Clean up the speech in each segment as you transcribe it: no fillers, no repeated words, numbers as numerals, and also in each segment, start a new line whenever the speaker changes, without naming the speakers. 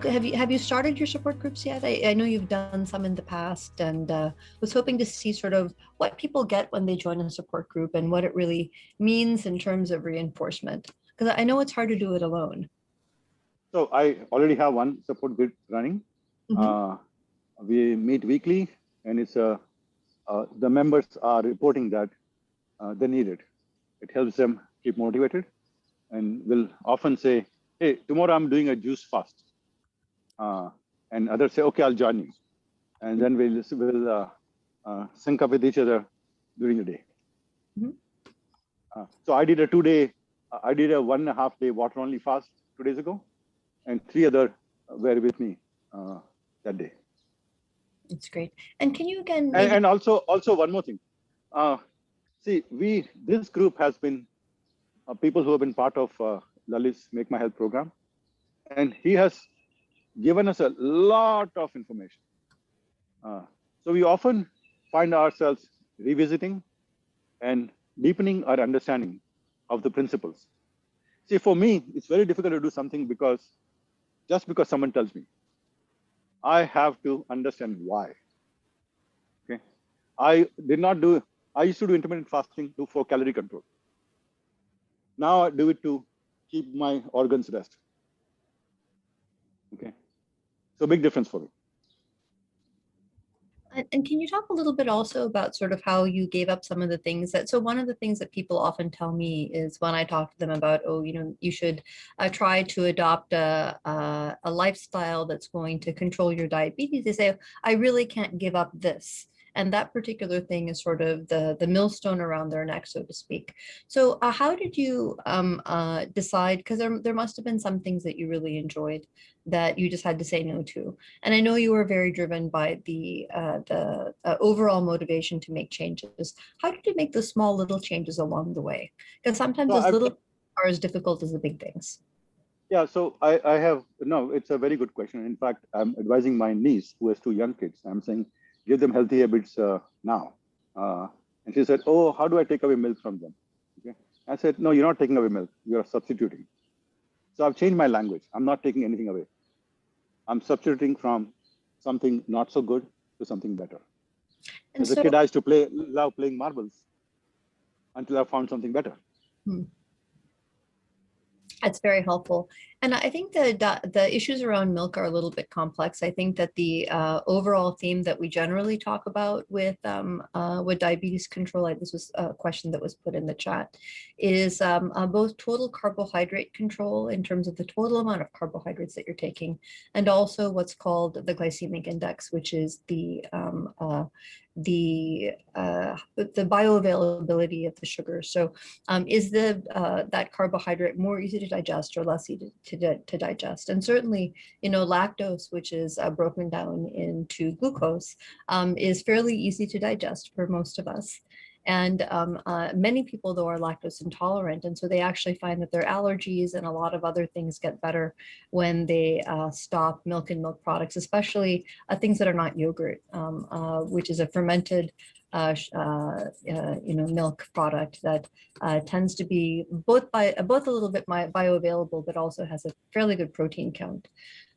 have you started your support groups yet? I know you've done some in the past, and was hoping to see sort of what people get when they join a support group and what it really means in terms of reinforcement. Because I know it's hard to do it alone.
So I already have one support group running.
Mm-hmm.
We meet weekly, and it's the members are reporting that they need it. It helps them keep motivated, and will often say, "Hey, tomorrow I'm doing a juice fast," and others say, "Okay, I'll join you," and then we'll sync up with each other during the day.
Mm-hmm.
So I did a 1.5 day water only fast 2 days ago, and 3 other were with me that day.
It's great. And can you again?
And also one more thing. See, this group has been people who have been part of Lalit's Make My Health program, and he has given us a lot of information. So we often find ourselves revisiting and deepening our understanding of the principles. See, for me, it's very difficult to do something just because someone tells me. I have to understand why. Okay, I used to do intermittent fasting for calorie control. Now I do it to keep my organs rest. Okay, so big difference for me.
And can you talk a little bit also about sort of how you gave up some of the things so one of the things that people often tell me is when I talk to them about, oh, you should try to adopt a lifestyle that's going to control your diabetes. They say, I really can't give up this. And that particular thing is sort of the millstone around their neck, so to speak. So how did you decide? Because there must have been some things that you really enjoyed that you just had to say no to. And I know you were very driven by the overall motivation to make changes. How did you make the small little changes along the way? Because sometimes those little are as difficult as the big things.
Yeah, so it's a very good question. In fact, I'm advising my niece who has 2 young kids. I'm saying, give them healthy habits now. And she said, oh, how do I take away milk from them? Okay. I said, no, you're not taking away milk. You're substituting. So I've changed my language. I'm not taking anything away. I'm substituting from something not so good to something better. And as a kid, I used to love playing marbles until I found something better.
That's very helpful. And I think the issues around milk are a little bit complex. I think that the overall theme that we generally talk about with diabetes control, this was a question that was put in the chat, is both total carbohydrate control in terms of the total amount of carbohydrates that you're taking, and also what's called the glycemic index, which is the bioavailability of the sugar. So is that carbohydrate more easy to digest or less easy to digest? And certainly, lactose, which is broken down into glucose, is fairly easy to digest for most of us. And many people, though, are lactose intolerant. And so they actually find that their allergies and a lot of other things get better when they stop milk and milk products, especially things that are not yogurt, which is a fermented milk product that tends to be both a little bit bioavailable, but also has a fairly good protein count.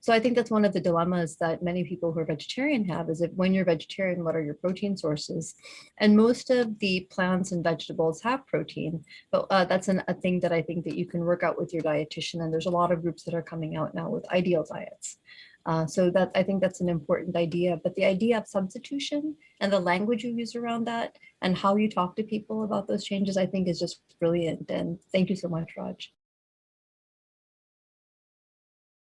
So I think that's one of the dilemmas that many people who are vegetarian have, is that when you're vegetarian, what are your protein sources? And most of the plants and vegetables have protein, but that's a thing that I think that you can work out with your dietitian. And there's a lot of groups that are coming out now with ideal diets. So that I think that's an important idea, but the idea of substitution and the language you use around that and how you talk to people about those changes, I think is just brilliant. And thank you so much, Raj.